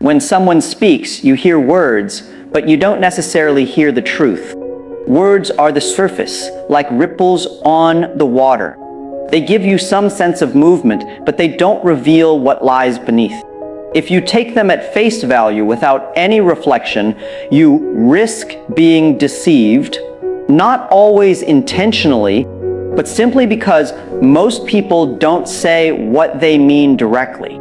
When someone speaks, you hear words, but you don't necessarily hear the truth. Words are the surface, like ripples on the water. They give you some sense of movement, but they don't reveal what lies beneath. If you take them at face value without any reflection, you risk being deceived, not always intentionally, but simply because most people don't say what they mean directly.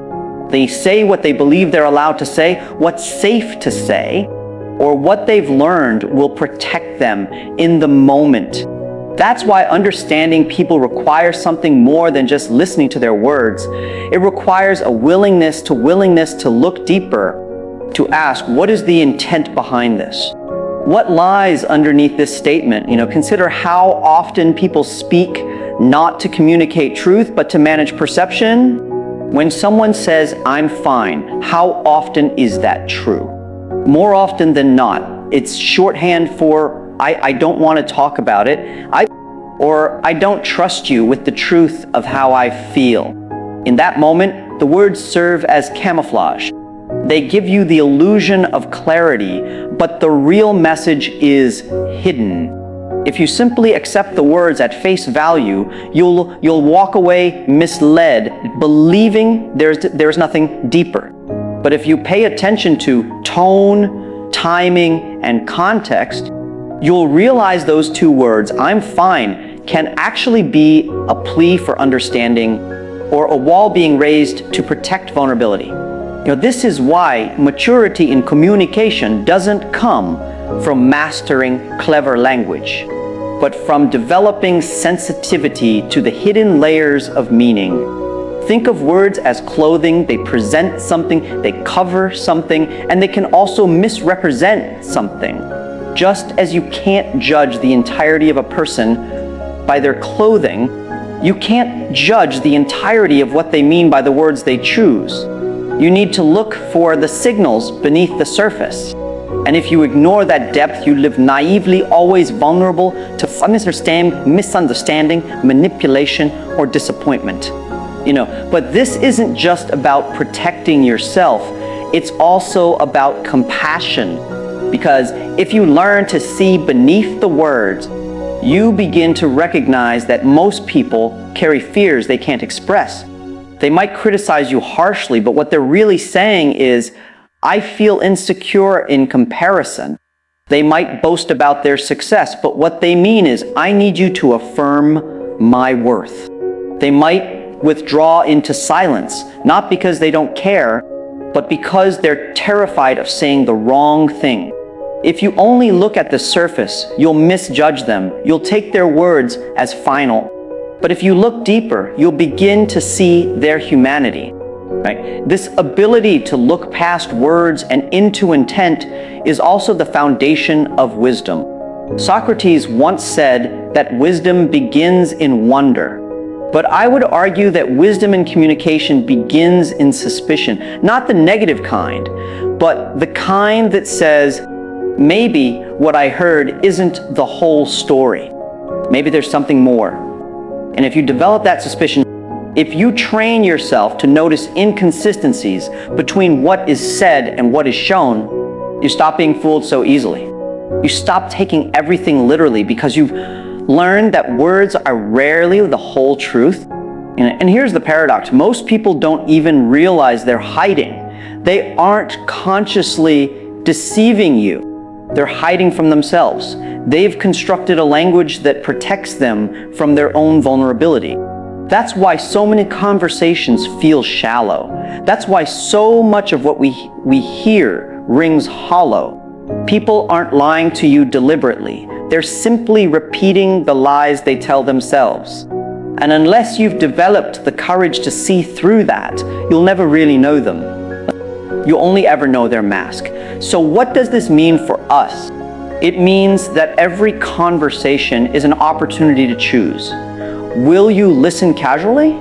They say what they believe they're allowed to say, what's safe to say, or what they've learned will protect them in the moment. That's why understanding people requires something more than just listening to their words. It requires a willingness to look deeper, to ask, what is the intent behind this? What lies underneath this statement? Consider how often people speak not to communicate truth, but to manage perception. When someone says, I'm fine, how often is that true? More often than not, it's shorthand for, I don't want to talk about it, or I don't trust you with the truth of how I feel. In that moment, the words serve as camouflage. They give you the illusion of clarity, but the real message is hidden. If you simply accept the words at face value, you'll walk away misled, believing there's nothing deeper. But if you pay attention to tone, timing, and context, you'll realize those two words, I'm fine, can actually be a plea for understanding or a wall being raised to protect vulnerability. This is why maturity in communication doesn't come from mastering clever language, but from developing sensitivity to the hidden layers of meaning. Think of words as clothing. They present something, they cover something, and they can also misrepresent something. Just as you can't judge the entirety of a person by their clothing, you can't judge the entirety of what they mean by the words they choose. You need to look for the signals beneath the surface. And if you ignore that depth, you live naively, always vulnerable to misunderstanding, manipulation, or disappointment. But this isn't just about protecting yourself. It's also about compassion. Because if you learn to see beneath the words, you begin to recognize that most people carry fears they can't express. They might criticize you harshly, but what they're really saying is, I feel insecure in comparison. They might boast about their success, but what they mean is, I need you to affirm my worth. They might withdraw into silence, not because they don't care, but because they're terrified of saying the wrong thing. If you only look at the surface, you'll misjudge them. You'll take their words as final. But if you look deeper, you'll begin to see their humanity. Right? This ability to look past words and into intent is also the foundation of wisdom. Socrates once said that wisdom begins in wonder. But I would argue that wisdom in communication begins in suspicion. Not the negative kind, but the kind that says, maybe what I heard isn't the whole story. Maybe there's something more. And if you develop that suspicion, if you train yourself to notice inconsistencies between what is said and what is shown, you stop being fooled so easily. You stop taking everything literally because you've learned that words are rarely the whole truth. And here's the paradox. Most people don't even realize they're hiding. They aren't consciously deceiving you. They're hiding from themselves. They've constructed a language that protects them from their own vulnerability. That's why so many conversations feel shallow. That's why so much of what we hear rings hollow. People aren't lying to you deliberately. They're simply repeating the lies they tell themselves. And unless you've developed the courage to see through that, you'll never really know them. You only ever know their mask. So what does this mean for us? It means that every conversation is an opportunity to choose. Will you listen casually?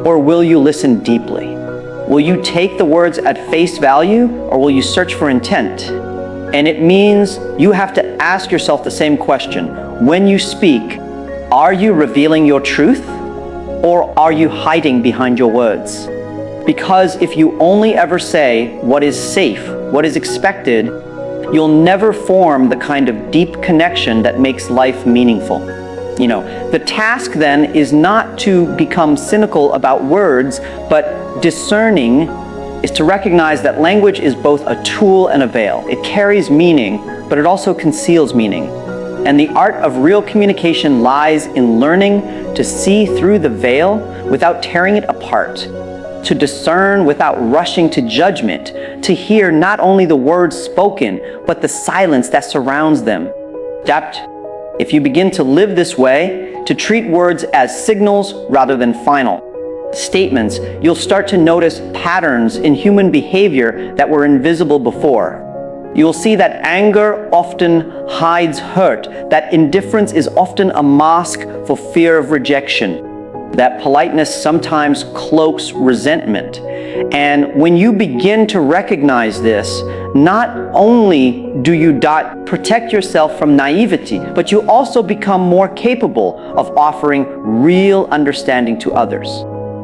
Or will you listen deeply? Will you take the words at face value, or will you search for intent? And it means you have to ask yourself the same question. When you speak, are you revealing your truth, or are you hiding behind your words? Because if you only ever say what is safe, what is expected, you'll never form the kind of deep connection that makes life meaningful. The task then is not to become cynical about words, but discerning is to recognize that language is both a tool and a veil. It carries meaning, but it also conceals meaning. And the art of real communication lies in learning to see through the veil without tearing it apart, to discern without rushing to judgment, to hear not only the words spoken, but the silence that surrounds them. If you begin to live this way, to treat words as signals rather than final statements, you'll start to notice patterns in human behavior that were invisible before. You'll see that anger often hides hurt, that indifference is often a mask for fear of rejection, that politeness sometimes cloaks resentment. And when you begin to recognize this, not only do you protect yourself from naivety, but you also become more capable of offering real understanding to others.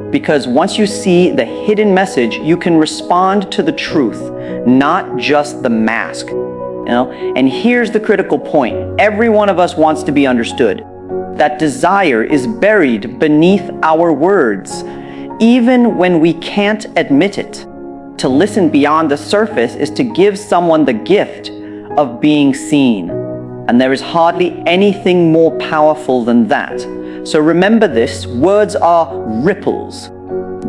Because once you see the hidden message, you can respond to the truth, not just the mask. And here's the critical point. Every one of us wants to be understood. That desire is buried beneath our words, even when we can't admit it. To listen beyond the surface is to give someone the gift of being seen. And there is hardly anything more powerful than that. So remember this, words are ripples.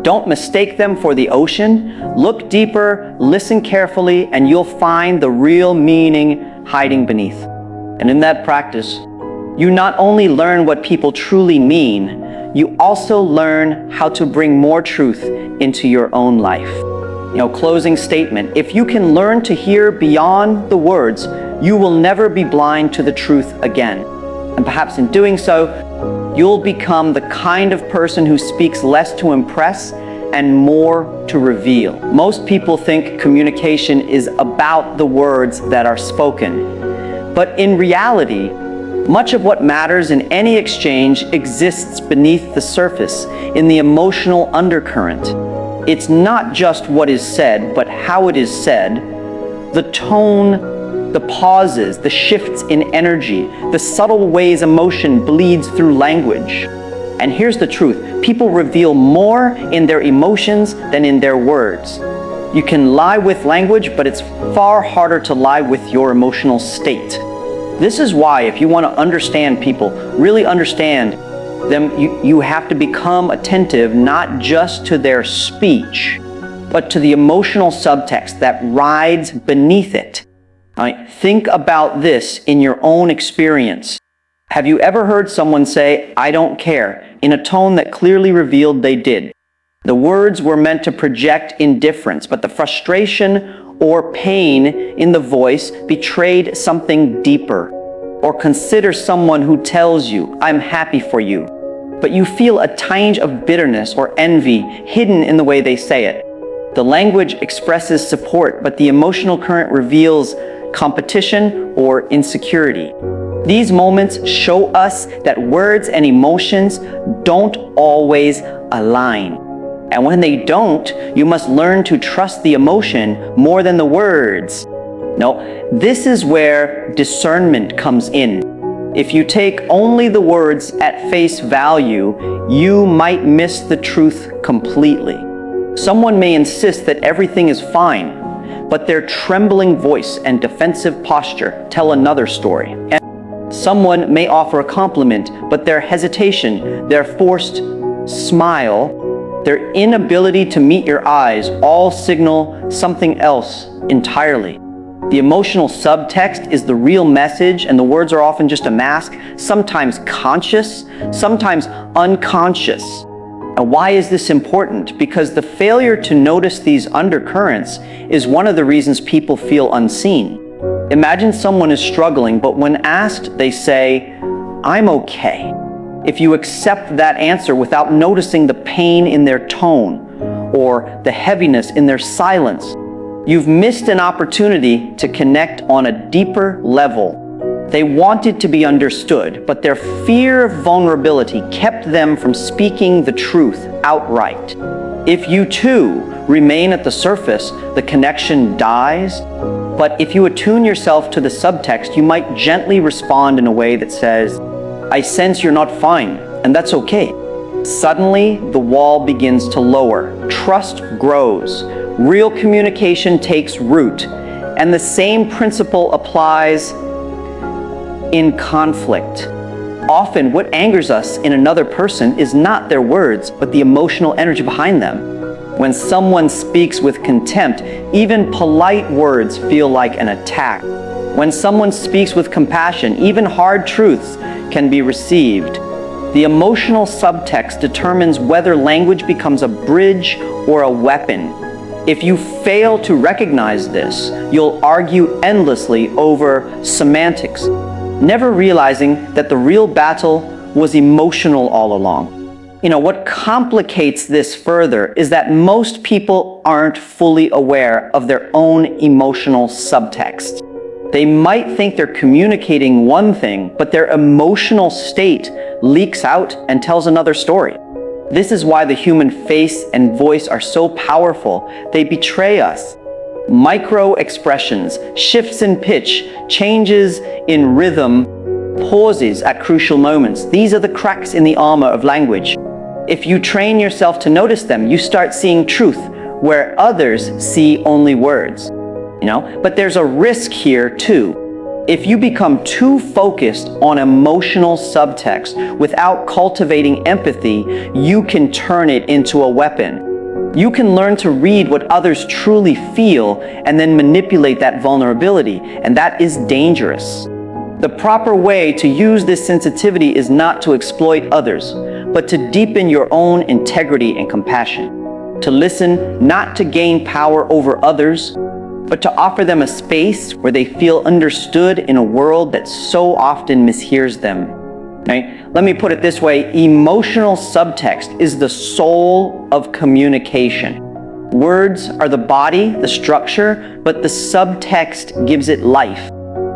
Don't mistake them for the ocean. Look deeper, listen carefully, and you'll find the real meaning hiding beneath. And in that practice, you not only learn what people truly mean, you also learn how to bring more truth into your own life. Closing statement. If you can learn to hear beyond the words, you will never be blind to the truth again. And perhaps in doing so, you'll become the kind of person who speaks less to impress and more to reveal. Most people think communication is about the words that are spoken. But in reality, much of what matters in any exchange exists beneath the surface, in the emotional undercurrent. It's not just what is said, but how it is said, the tone, the pauses, the shifts in energy, the subtle ways emotion bleeds through language. And here's the truth. People reveal more in their emotions than in their words. You can lie with language, but it's far harder to lie with your emotional state. This is why if you want to understand people, really understand them, you have to become attentive not just to their speech, but to the emotional subtext that rides beneath it. Think about this in your own experience. Have you ever heard someone say, "I don't care," in a tone that clearly revealed they did? The words were meant to project indifference, but the frustration or pain in the voice betrayed something deeper. Or consider someone who tells you, "I'm happy for you," but you feel a tinge of bitterness or envy hidden in the way they say it. The language expresses support, but the emotional current reveals competition or insecurity. These moments show us that words and emotions don't always align. And when they don't, you must learn to trust the emotion more than the words. No, this is where discernment comes in. If you take only the words at face value, you might miss the truth completely. Someone may insist that everything is fine, but their trembling voice and defensive posture tell another story. And someone may offer a compliment, but their hesitation, their forced smile, their inability to meet your eyes all signal something else entirely. The emotional subtext is the real message, and the words are often just a mask, sometimes conscious, sometimes unconscious. And why is this important? Because the failure to notice these undercurrents is one of the reasons people feel unseen. Imagine someone is struggling, but when asked, they say, "I'm okay." If you accept that answer without noticing the pain in their tone or the heaviness in their silence, you've missed an opportunity to connect on a deeper level. They wanted to be understood, but their fear of vulnerability kept them from speaking the truth outright. If you too remain at the surface, the connection dies. But if you attune yourself to the subtext, you might gently respond in a way that says, I sense you're not fine, and that's okay. Suddenly, the wall begins to lower. Trust grows. Real communication takes root. And the same principle applies in conflict. Often, what angers us in another person is not their words, but the emotional energy behind them. When someone speaks with contempt, even polite words feel like an attack. When someone speaks with compassion, even hard truths can be received. The emotional subtext determines whether language becomes a bridge or a weapon. If you fail to recognize this, you'll argue endlessly over semantics, never realizing that the real battle was emotional all along. What complicates this further is that most people aren't fully aware of their own emotional subtext. They might think they're communicating one thing, but their emotional state leaks out and tells another story. This is why the human face and voice are so powerful. They betray us. Micro expressions, shifts in pitch, changes in rhythm, pauses at crucial moments. These are the cracks in the armor of language. If you train yourself to notice them, you start seeing truth where others see only words. But there's a risk here too. If you become too focused on emotional subtext without cultivating empathy, you can turn it into a weapon. You can learn to read what others truly feel and then manipulate that vulnerability, and that is dangerous. The proper way to use this sensitivity is not to exploit others, but to deepen your own integrity and compassion. To listen not to gain power over others, but to offer them a space where they feel understood in a world that so often mishears them. Right? Let me put it this way, emotional subtext is the soul of communication. Words are the body, the structure, but the subtext gives it life.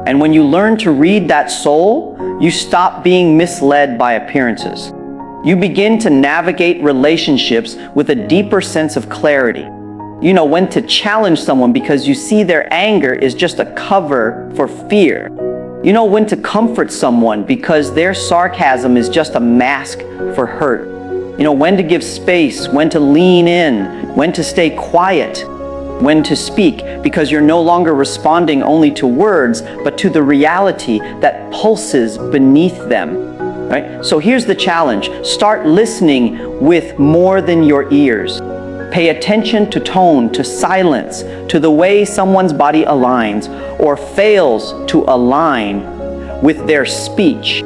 And when you learn to read that soul, you stop being misled by appearances. You begin to navigate relationships with a deeper sense of clarity. You know when to challenge someone because you see their anger is just a cover for fear. You know when to comfort someone because their sarcasm is just a mask for hurt. You know when to give space, when to lean in, when to stay quiet, when to speak, because you're no longer responding only to words, but to the reality that pulses beneath them. Right? So here's the challenge. Start listening with more than your ears. Pay attention to tone, to silence, to the way someone's body aligns or fails to align with their speech.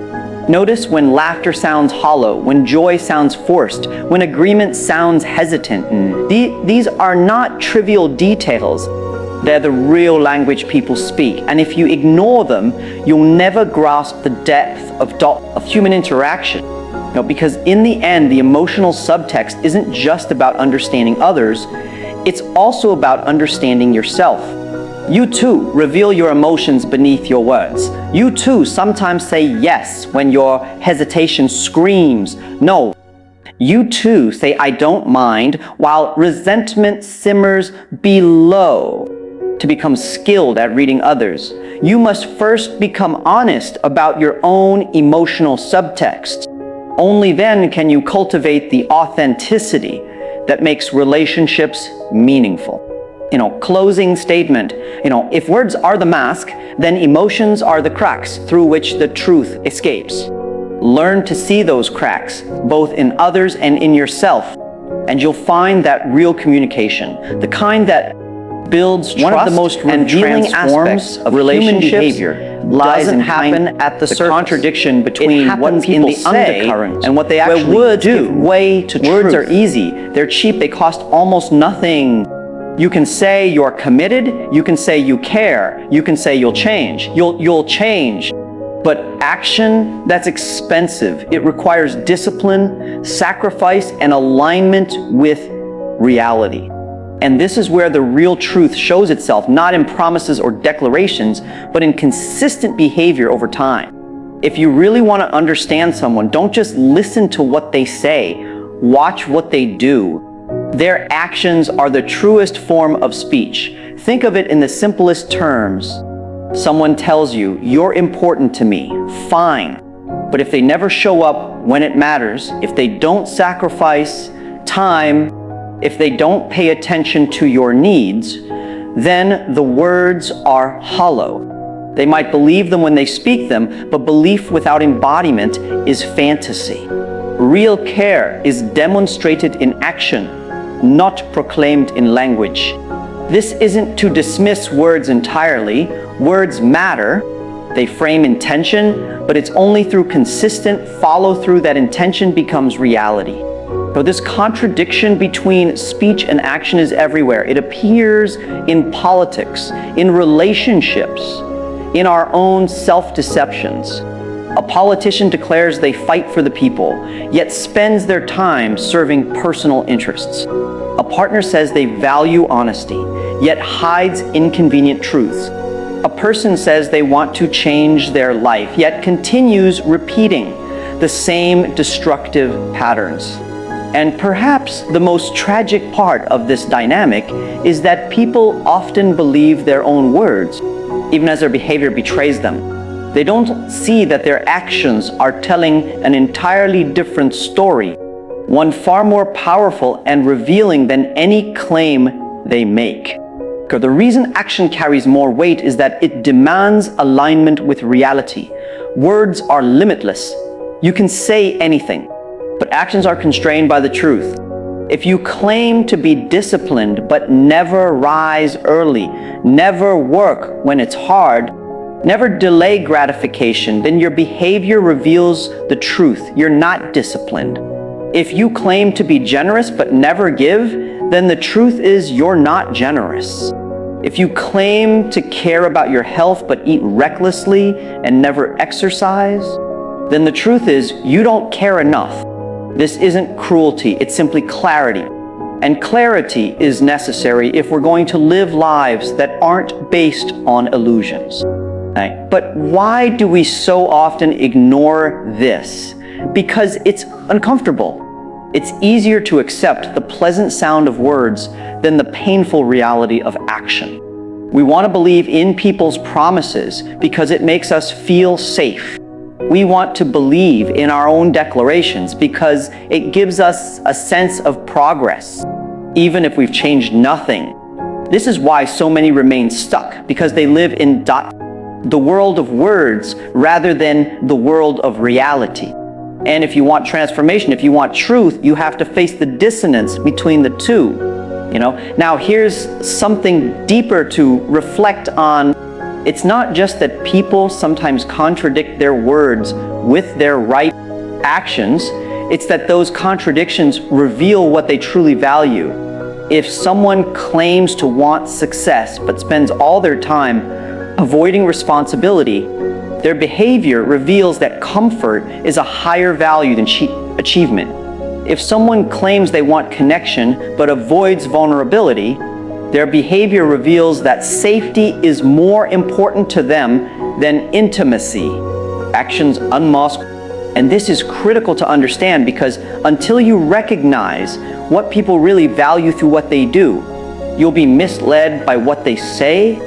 Notice when laughter sounds hollow, when joy sounds forced, when agreement sounds hesitant. These are not trivial details. They're the real language people speak. And if you ignore them, you'll never grasp the depth of human interaction. Because in the end, the emotional subtext isn't just about understanding others, it's also about understanding yourself. You too reveal your emotions beneath your words. You too sometimes say yes when your hesitation screams no. You too say I don't mind while resentment simmers below. To become skilled at reading others, you must first become honest about your own emotional subtext. Only then can you cultivate the authenticity that makes relationships meaningful. Closing statement. If words are the mask, then emotions are the cracks through which the truth escapes. Learn to see those cracks, both in others and in yourself, and you'll find that real communication, the kind that builds trust. One of the most revealing aspects of human behavior lies in at the surface. Contradiction between what people say and what they actually do. Words are easy, they're cheap, they cost almost nothing. You can say you're committed, you can say you care, you can say you'll change. You'll change. But action, that's expensive. It requires discipline, sacrifice, and alignment with reality. And this is where the real truth shows itself, not in promises or declarations, but in consistent behavior over time. If you really want to understand someone, don't just listen to what they say, watch what they do. Their actions are the truest form of speech. Think of it in the simplest terms. Someone tells you, "You're important to me." Fine. But if they never show up when it matters, if they don't sacrifice time, if they don't pay attention to your needs, then the words are hollow. They might believe them when they speak them, but belief without embodiment is fantasy. Real care is demonstrated in action, not proclaimed in language. This isn't to dismiss words entirely. Words matter. They frame intention, but it's only through consistent follow-through that intention becomes reality. So this contradiction between speech and action is everywhere. It appears in politics, in relationships, in our own self-deceptions. A politician declares they fight for the people, yet spends their time serving personal interests. A partner says they value honesty, yet hides inconvenient truths. A person says they want to change their life, yet continues repeating the same destructive patterns. And perhaps the most tragic part of this dynamic is that people often believe their own words, even as their behavior betrays them. They don't see that their actions are telling an entirely different story, one far more powerful and revealing than any claim they make. The reason action carries more weight is that it demands alignment with reality. Words are limitless. You can say anything, but actions are constrained by the truth. If you claim to be disciplined but never rise early, never work when it's hard, never delay gratification, then your behavior reveals the truth. You're not disciplined. If you claim to be generous but never give, then the truth is you're not generous. If you claim to care about your health but eat recklessly and never exercise, then the truth is you don't care enough. This isn't cruelty, it's simply clarity. And clarity is necessary if we're going to live lives that aren't based on illusions. Right? But why do we so often ignore this? Because it's uncomfortable. It's easier to accept the pleasant sound of words than the painful reality of action. We want to believe in people's promises because it makes us feel safe. We want to believe in our own declarations because it gives us a sense of progress, even if we've changed nothing. This is why so many remain stuck, because they live in the world of words rather than the world of reality. And if you want transformation, if you want truth, you have to face the dissonance between the two. Now here's something deeper to reflect on. It's not just that people sometimes contradict their words with their right actions. It's that those contradictions reveal what they truly value. If someone claims to want success but spends all their time avoiding responsibility, their behavior reveals that comfort is a higher value than achievement. If someone claims they want connection but avoids vulnerability, their behavior reveals that safety is more important to them than intimacy. Actions unmask. And this is critical to understand because until you recognize what people really value through what they do, you'll be misled by what they say,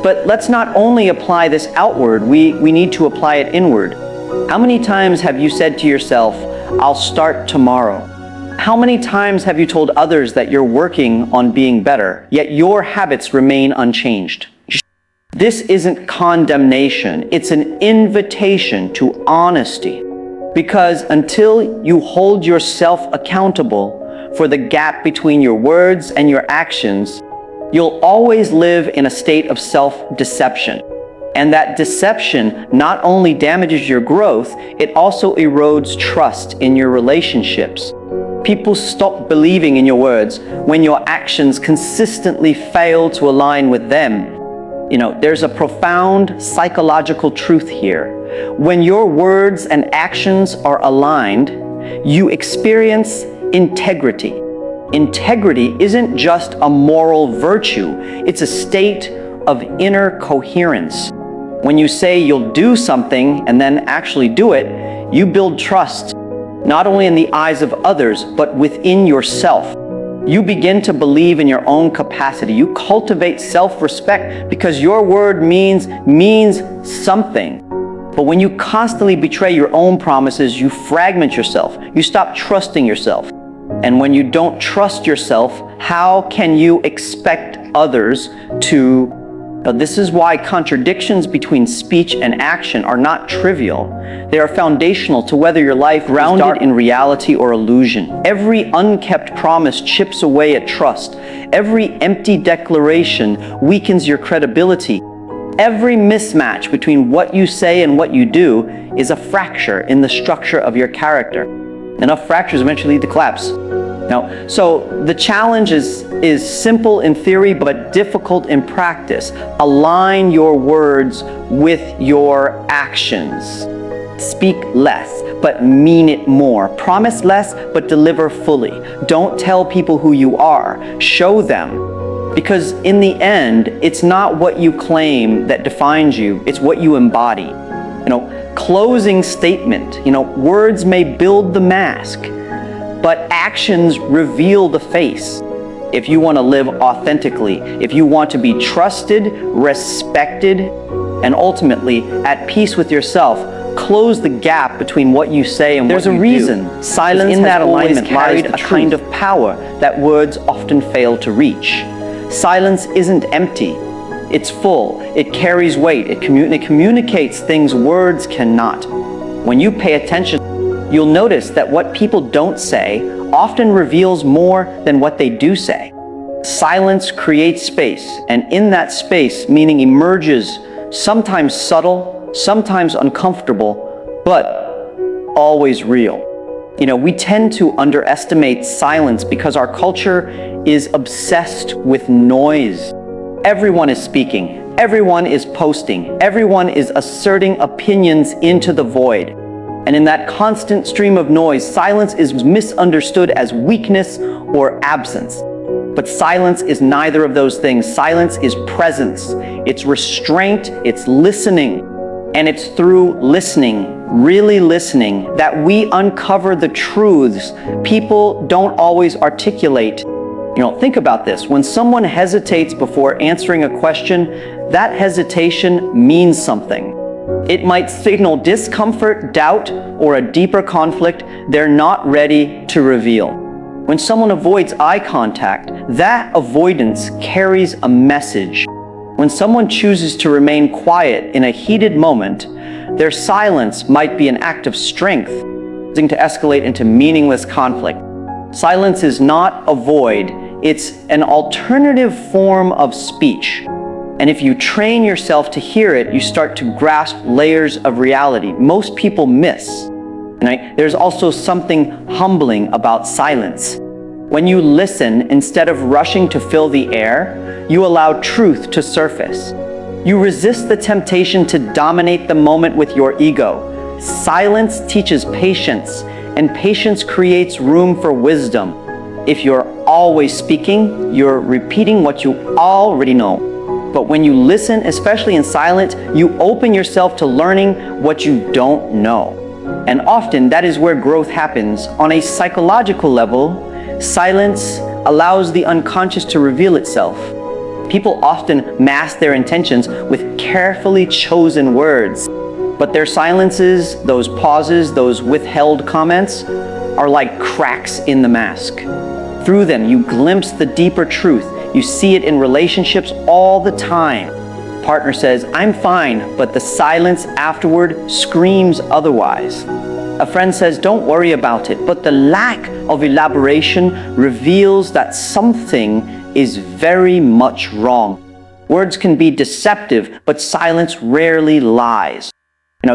But let's not only apply this outward, we need to apply it inward. How many times have you said to yourself, "I'll start tomorrow"? How many times have you told others that you're working on being better, yet your habits remain unchanged? This isn't condemnation, it's an invitation to honesty. Because until you hold yourself accountable for the gap between your words and your actions, you'll always live in a state of self-deception. And that deception not only damages your growth, it also erodes trust in your relationships. People stop believing in your words when your actions consistently fail to align with them. There's a profound psychological truth here. When your words and actions are aligned, you experience integrity. Integrity isn't just a moral virtue, it's a state of inner coherence. When you say you'll do something and then actually do it, you build trust, not only in the eyes of others, but within yourself. You begin to believe in your own capacity. You cultivate self-respect because your word means something. But when you constantly betray your own promises, you fragment yourself. You stop trusting yourself. And when you don't trust yourself, how can you expect others to? This is why contradictions between speech and action are not trivial. They are foundational to whether your life is grounded in reality or illusion. Every unkept promise chips away at trust. Every empty declaration weakens your credibility. Every mismatch between what you say and what you do is a fracture in the structure of your character. Enough fractures eventually lead to collapse. Now, so the challenge is simple in theory, but difficult in practice. Align your words with your actions. Speak less, but mean it more. Promise less, but deliver fully. Don't tell people who you are. Show them. Because in the end, it's not what you claim that defines you, it's what you embody. Closing statement. Words may build the mask, but actions reveal the face. If you want to live authentically, if you want to be trusted, respected, and ultimately at peace with yourself, close the gap between what you say and what you do. There's a reason. Silence in that alignment lies a kind of power that words often fail to reach. Silence isn't empty. It's full. It carries weight. It communicates things words cannot. When you pay attention, you'll notice that what people don't say often reveals more than what they do say. Silence creates space, and in that space, meaning emerges, sometimes subtle, sometimes uncomfortable, but always real. We tend to underestimate silence because our culture is obsessed with noise. Everyone is speaking, everyone is posting, everyone is asserting opinions into the void. And in that constant stream of noise, silence is misunderstood as weakness or absence. But silence is neither of those things. Silence is presence, it's restraint, it's listening. And it's through listening, really listening, that we uncover the truths people don't always articulate. Think about this. When someone hesitates before answering a question, that hesitation means something. It might signal discomfort, doubt, or a deeper conflict they're not ready to reveal. When someone avoids eye contact, that avoidance carries a message. When someone chooses to remain quiet in a heated moment, their silence might be an act of strength, to escalate into meaningless conflict. Silence is not a void, it's an alternative form of speech. And if you train yourself to hear it, you start to grasp layers of reality most people miss. Right? There's also something humbling about silence. When you listen, instead of rushing to fill the air, you allow truth to surface. You resist the temptation to dominate the moment with your ego. Silence teaches patience, and patience creates room for wisdom. If you're always speaking, you're repeating what you already know. But when you listen, especially in silence, you open yourself to learning what you don't know. And often that is where growth happens. On a psychological level, silence allows the unconscious to reveal itself. People often mask their intentions with carefully chosen words. But their silences, those pauses, those withheld comments, are like cracks in the mask. Through them, you glimpse the deeper truth. You see it in relationships all the time. Partner says, "I'm fine," but the silence afterward screams otherwise. A friend says, "Don't worry about it," but the lack of elaboration reveals that something is very much wrong. Words can be deceptive, but silence rarely lies.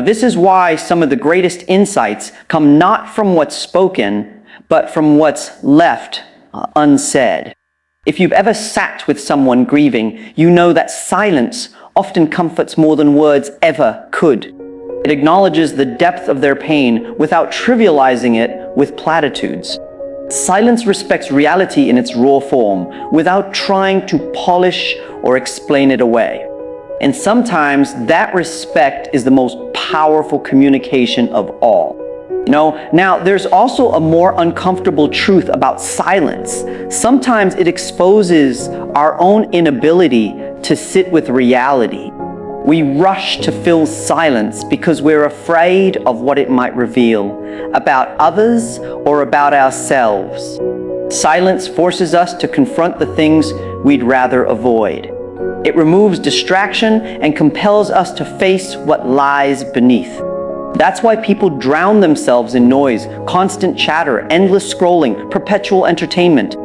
This is why some of the greatest insights come not from what's spoken, but from what's left unsaid. If you've ever sat with someone grieving, you know that silence often comforts more than words ever could. It acknowledges the depth of their pain without trivializing it with platitudes. Silence respects reality in its raw form without trying to polish or explain it away. And sometimes that respect is the most powerful communication of all. Now there's also a more uncomfortable truth about silence. Sometimes it exposes our own inability to sit with reality. We rush to fill silence because we're afraid of what it might reveal about others or about ourselves. Silence forces us to confront the things we'd rather avoid. It removes distraction and compels us to face what lies beneath. That's why people drown themselves in noise, constant chatter, endless scrolling, perpetual entertainment.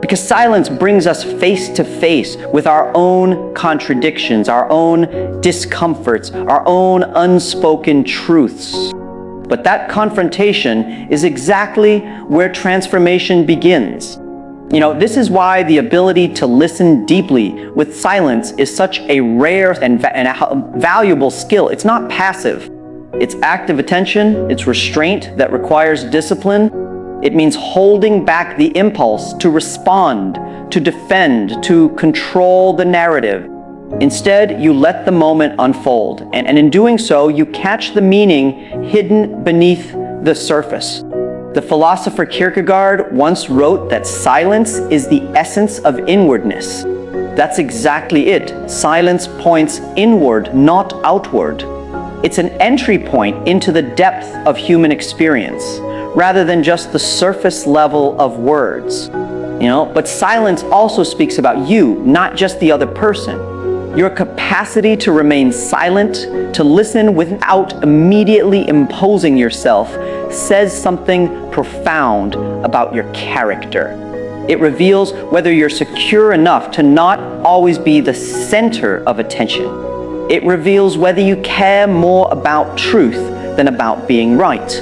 Because silence brings us face to face with our own contradictions, our own discomforts, our own unspoken truths. But that confrontation is exactly where transformation begins. This is why the ability to listen deeply with silence is such a rare and valuable skill. It's not passive. It's active attention, it's restraint that requires discipline. It means holding back the impulse to respond, to defend, to control the narrative. Instead, you let the moment unfold, and in doing so, you catch the meaning hidden beneath the surface. The philosopher Kierkegaard once wrote that silence is the essence of inwardness. That's exactly it. Silence points inward, not outward. It's an entry point into the depth of human experience, rather than just the surface level of words. But silence also speaks about you, not just the other person. Your capacity to remain silent, to listen without immediately imposing yourself, says something profound about your character. It reveals whether you're secure enough to not always be the center of attention. It reveals whether you care more about truth than about being right.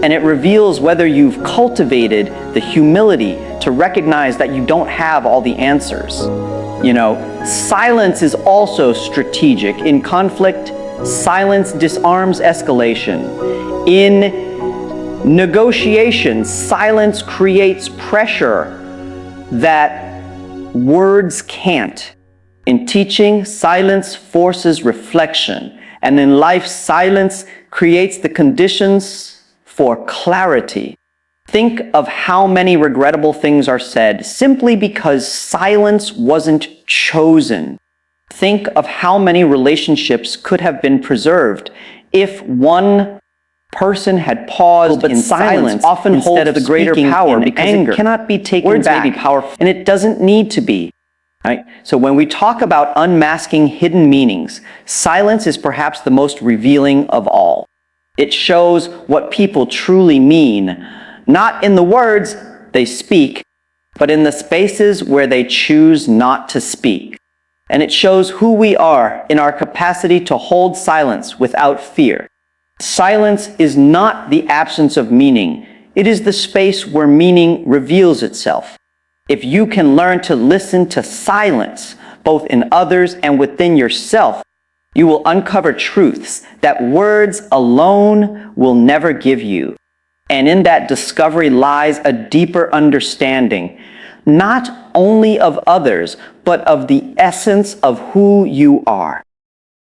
And it reveals whether you've cultivated the humility to recognize that you don't have all the answers. Silence is also strategic. In conflict, silence disarms escalation. In negotiations, silence creates pressure that words can't. In teaching, silence forces reflection. And in life, silence creates the conditions for clarity. Think of how many regrettable things are said simply because silence wasn't chosen. Think of how many relationships could have been preserved if one person had paused in silence, often instead of the greater power, because anger cannot be taken back. Words may be powerful, and it doesn't need to be. Right? So when we talk about unmasking hidden meanings, silence is perhaps the most revealing of all. It shows what people truly mean, not in the words they speak, but in the spaces where they choose not to speak. And it shows who we are in our capacity to hold silence without fear. Silence is not the absence of meaning. It is the space where meaning reveals itself. If you can learn to listen to silence, both in others and within yourself, you will uncover truths that words alone will never give you. And in that discovery lies a deeper understanding, not only of others, but of the essence of who you are.